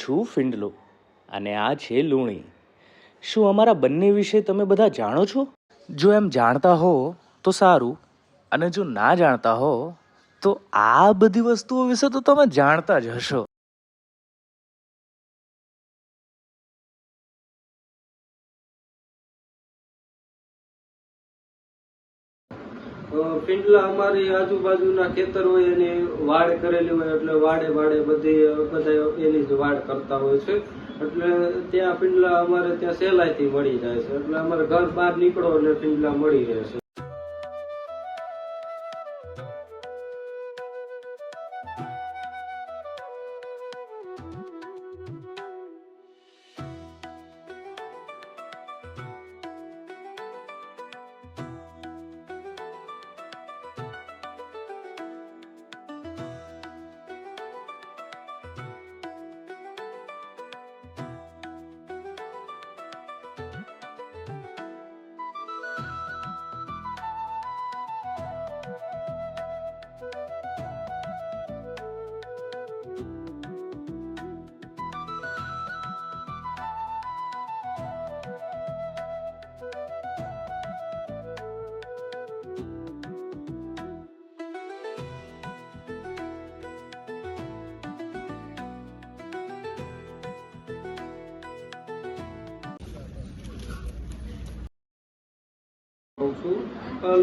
છું ફિંડલો અને આ છે લુણી. શું અમારા બંને વિશે તમે બધા જાણો છો? જો એમ જાણતા હો તો સારું, અને જો ના જાણતા હો તો આ બધી વસ્તુઓ વિશે તો તમે જાણતા જ હશો. પિંડલા અમારી આજુબાજુના ખેતર હોય એની વાડ કરેલી હોય એટલે વાડે વાડે બધા એની જ વાડ કરતા હોય છે. એટલે ત્યાં પિંડલા અમારે ત્યાં સહેલાઈથી મળી જાય છે. એટલે અમારે ઘર બહાર નીકળો એટલે પિંડલા મળી રહે છે.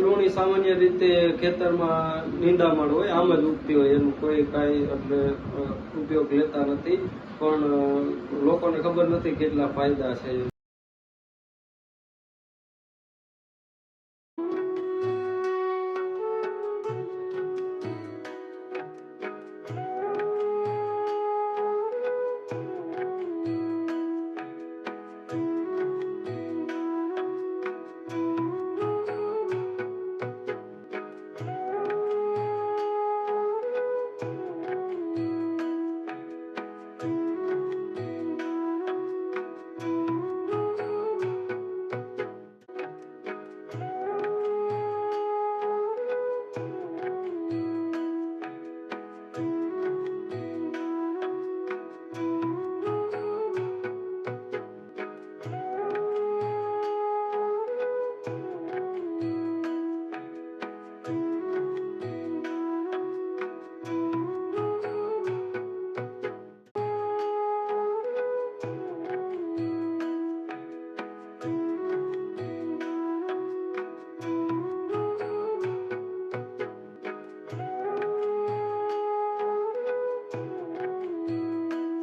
લુણી સામાન્ય રીતે ખેતરમાં નીંદામણ હોય આમ જ ઉગતી હોય, એનું કોઈ કાંઈ એટલે ઉપયોગ લેતા નથી. પણ લોકોને ખબર નથી કેટલા ફાયદા છે.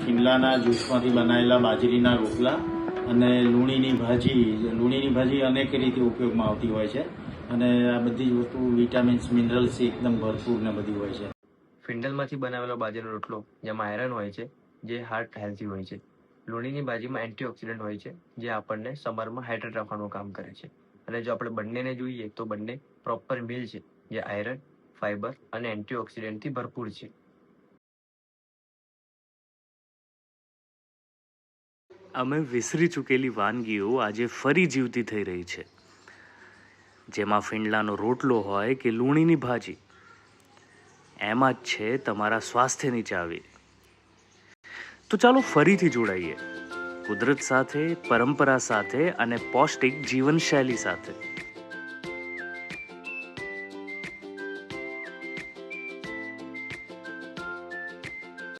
શિમલાના જ્યુસમાંથી બનાવેલા બાજરીના રોટલા અને લુણીની ભાજી અનેક રીતે ઉપયોગમાં આવતી હોય છે. અને આ બધી જ વસ્તુ વિટામિન્સ મિનરલ્સ એકદમ ભરપૂર ને બધી હોય છે. ફિંડલમાંથી બનાવેલો બાજરીનો રોટલો જેમાં આયરન હોય છે, જે હાર્ટ હેલ્ધી હોય છે. લુણીની ભાજીમાં એન્ટીઓક્સિડન્ટ હોય છે, જે આપણને સમરમાં હાઇડ્રેટ રાખવાનું કામ કરે છે. અને જો આપણે બંનેને જોઈએ તો બંને પ્રોપર મીલ છે, જે આયરન, ફાઇબર અને એન્ટીઓક્સિડન્ટથી ભરપૂર છે. અમે વિસરી ચૂકેલી વાનગીઓ આજે ફરી જીવતી થઈ રહી છે, જેમાં ફિંડલાનો રોટલો હોય કે લુણીની ભાજી, એમાં જ છે તમારા સ્વાસ્થ્યની ચાવી. તો ચાલો ફરીથી જોડાઈએ કુદરત સાથે, પરંપરા સાથે અને પૌષ્ટિક જીવનશૈલી સાથે.